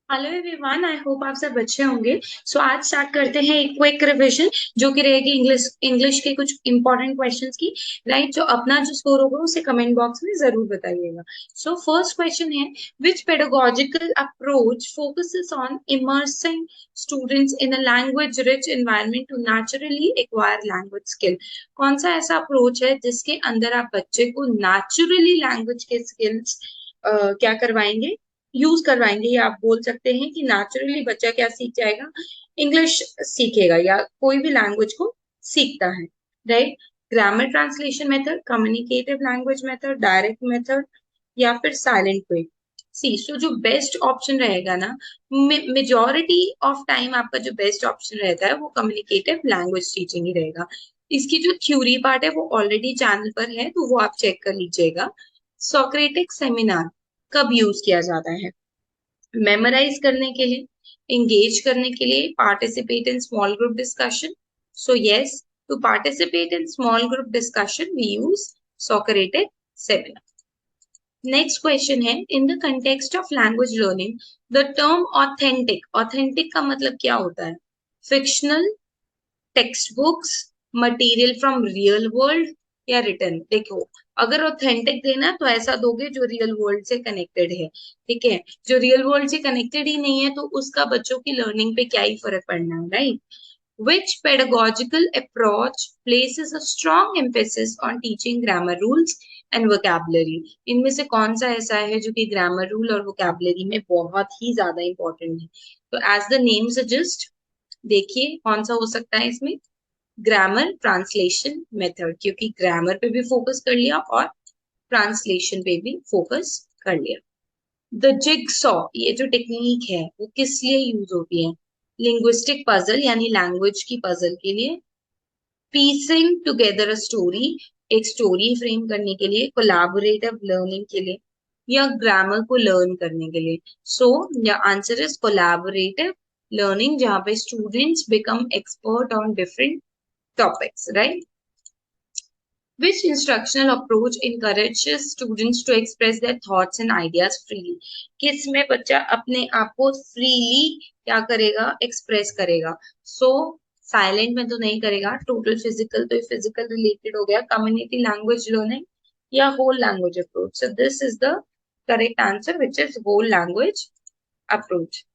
Hello everyone, I hope आप सब अच्छे होंगे। आज स्टार्ट करते हैं एक क्विक रिवीजन जो कि रहेगी इंग्लिश इंग्लिश के कुछ इंपॉर्टेंट क्वेश्चंस की। राइट, जो अपना जो स्कोर होगा उसे कमेंट बॉक्स में जरूर बताइएगा। फर्स्ट क्वेश्चन है, which pedagogical approach focuses on immersing students in a language rich environment to naturally acquire language skill. कौन सा ऐसा अप्रोच है जिसके अंदर आप बच्चे को नेचुरली लैंग्वेज के स्किल्स क्या करवाएंगे, यूज करवाएंगे, या आप बोल सकते हैं कि नेचुरली बच्चा क्या सीख जाएगा, इंग्लिश सीखेगा या कोई भी लैंग्वेज को सीखता है। Right, grammar translation method, communicative language method, direct method या फिर साइलेंट वे। जो बेस्ट ऑप्शन रहेगा ना, मेजोरिटी ऑफ टाइम आपका जो बेस्ट ऑप्शन रहता है वो कम्युनिकेटिव लैंग्वेज टीचिंग ही रहेगा। इसकी जो थ्योरी पार्ट है वो ऑलरेडी चैनल पर है, तो वो आप चेक कर लीजिएगा। सोक्रेटिक सेमिनार कब यूज किया जाता है? मेमोराइज करने के लिए, engage करने के लिए, participate in small group discussion. So yes, to participate in small group discussion we use Socratic seminar. Next question है, in the context of language learning the term authentic का मतलब क्या होता है? Fictional, text books, material from real world या return. देखो, अगर authentic देना तो ऐसा दोगे जो रियल वर्ल्ड से कनेक्टेड है। ठीक है, जो रियल वर्ल्ड से कनेक्टेड ही नहीं है तो उसका बच्चों की लर्निंग पे क्या ही फर्क पड़ना है, right? Which pedagogical approach places a strong emphasis on teaching grammar rules and vocabulary? इनमें से कौन सा ऐसा है जो कि ग्रामर रूल और वोकैबुलरी में बहुत ही ज्यादा इंपॉर्टेंट है? तो एज द नेम सजेस्ट, देखिए कौन सा हो सकता है इसमें। ग्रामर ट्रांसलेशन मेथड, क्योंकि ग्रामर पे भी फोकस कर लिया और ट्रांसलेशन पे भी फोकस कर लिया। द जिगसॉ, ये जो टेक्निक है वो किस लिए यूज होती है? लिंग्विस्टिक पजल यानी लैंग्वेज की पजल के लिए, पीसिंग टुगेदर अ स्टोरी, एक स्टोरी फ्रेम करने के लिए, कोलैबोरेटिव लर्निंग के लिए, या ग्रामर को लर्न करने के लिए। The answer is collaborative learning, जहां पे students become expert on different topics, right? Which instructional approach encourages students to express their thoughts and ideas freely? किस में बच्चा अपने आप को freely क्या करेगा, express करेगा? साइलेंट में तो नहीं करेगा, टोटल फिजिकल, तो फिजिकल रिलेटेड हो गया, कम्युनिटी लैंग्वेज लर्निंग या whole language approach. This is the correct answer, which is whole language approach.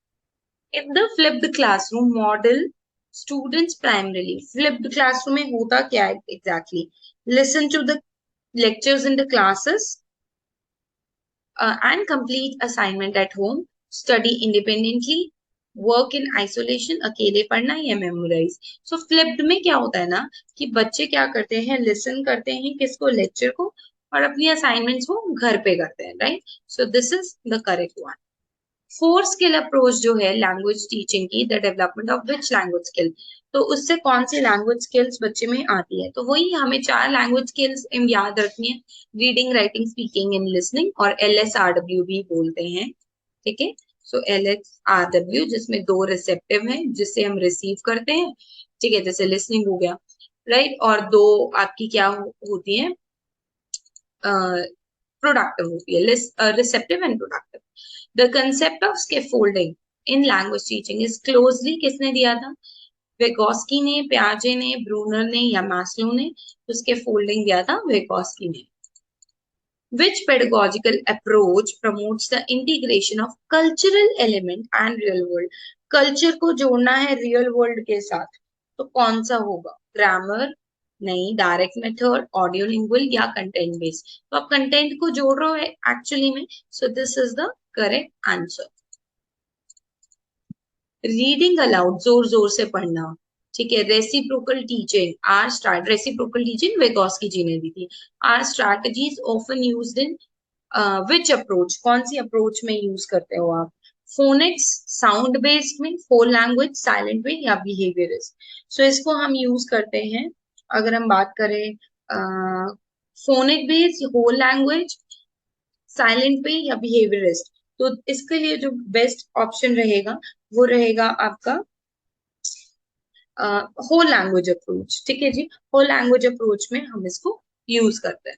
In the flipped classroom model, students primarily, flipped classroom में होता क्या है exactly? Listen to the lectures in the classes and complete assignment at home, study independently, work in isolation, अकेले पढ़ना या memorize. Flipped में क्या होता है ना, कि बच्चे क्या करते हैं, listen करते हैं किसको, lecture को, और अपनी assignments वो घर पे करते हैं, right? This is the correct one. Four skill approach जो है लैंग्वेज टीचिंग की, the development of which language skill, तो उससे कौन सी लैंग्वेज स्किल्स बच्चे में आती है? तो वही हमें चार लैंग्वेज स्किल्स याद रखनी है, reading, writing, speaking and listening, और LSRW भी बोलते हैं। ठीक है, LSRW जिसमें दो रिसेप्टिव हैं जिससे हम रिसीव करते हैं, ठीक है, जैसे लिसनिंग हो गया, राइट, और दो आपकी क्या होती है, प्रोडक्टिव होती है, receptive and productive. The concept of scaffolding in language teaching is closely, किसने दिया था? वेगोस्की ने, प्याजे ने, ब्रूनर ने या मैस्लो ने? तो स्कैफोल्डिंग दिया था वेगोस्की ने। Which pedagogical approach promotes the integration of cultural element and real world? Culture को जोड़ना है रियल वर्ल्ड के साथ, तो कौन सा होगा? ग्रामर नहीं, डायरेक्ट मेथड, ऑडियो लिंगुअल या कंटेंट बेस्ड? तो आप कंटेंट को जोड़ रहे हो एक्चुअली में, this is the correct answer. Reading aloud, जोर जोर से पढ़ना, ठीक है, रेसिप्रोकल टीचिंग, आर स्टार्ट, रेसिप्रोकल टीचिंग वेगोस्की जी ने दी थी। Are strategies often used in which approach, कौन सी अप्रोच में यूज करते हो आप? फोनिक्स, साउंड बेस्ड में, होल लैंग्वेज, साइलेंट में या बिहेवियरिस्ट? इसको हम यूज करते हैं, अगर हम बात करें phonic based, whole language, silent पे या बिहेवियरिस्ट, तो इसके लिए जो बेस्ट ऑप्शन रहेगा वो रहेगा आपका होल लैंग्वेज अप्रोच। ठीक है जी, होल लैंग्वेज अप्रोच में हम इसको यूज करते हैं।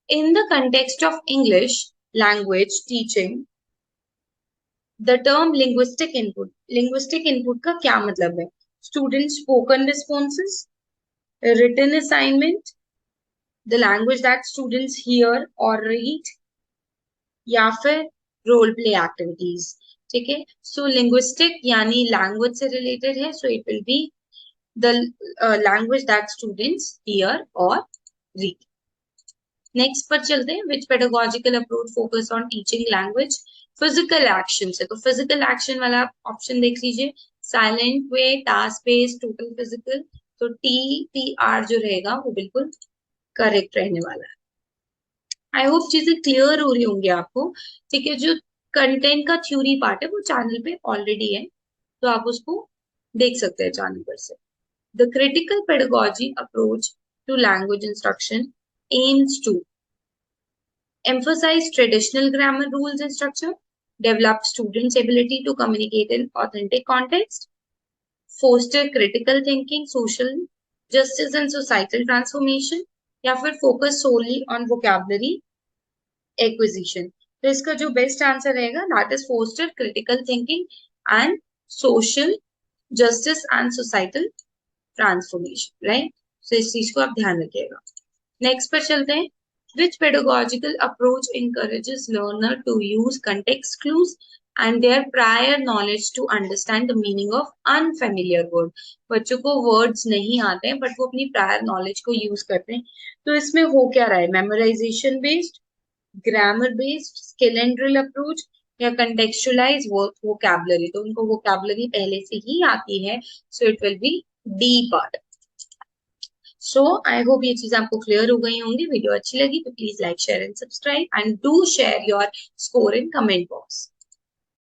In the context of English language teaching, the term linguistic input का क्या मतलब है? Student spoken responses, written assignment, the language that students hear और रीड, या फिर रोल प्ले एक्टिविटीज। ठीक है, सो लिंग्विस्टिक यानी लैंग्वेज से रिलेटेड है, so it will be the language that students hear और रीड। नेक्स्ट पर चलते हैं, which pedagogical approach focus on teaching language? Physical action से, तो फिजिकल एक्शन वाला ऑप्शन देख लीजिए, साइलेंट वे, टास्क बेस्ड, टोटल फिजिकल। तो TPR जो रहेगा वो बिल्कुल करेक्ट रहने वाला है। आई होप चीजें क्लियर हो रही होंगी आपको। ठीक है, जो कंटेंट का थ्योरी पार्ट है वो चैनल पे ऑलरेडी है, तो आप उसको देख सकते हैं चैनल पर से। The critical pedagogy approach to language instruction aims to emphasize traditional grammar rules and structure, develop students' ability to communicate in authentic context, foster critical thinking, social justice and societal transformation, या फिर focus solely on vocabulary acquisition। तो इसका जो best answer रहेगा that is foster critical thinking and social justice and societal transformation, right? तो इस चीज को आप ध्यान रखिएगा। नेक्स्ट पर चलते हैं, which pedagogical approach encourages learner to use context clues and their prior knowledge to understand the meaning of unfamiliar word? बच्चों को वर्ड्स नहीं आते हैं बट वो अपनी प्रायर नॉलेज को यूज करते हैं, तो इसमें हो क्या रहा है? Memorisation based, grammar based, skill and drill approach, या कंटेक्चुअलाइज वोकैबुलरी? तो उनको वोकैबुलरी पहले से ही आती है, so it will B D part. So I hope ये चीज आपको क्लियर हो गई होंगी। वीडियो अच्छी लगी तो please like share and subscribe and do share your score in comment box.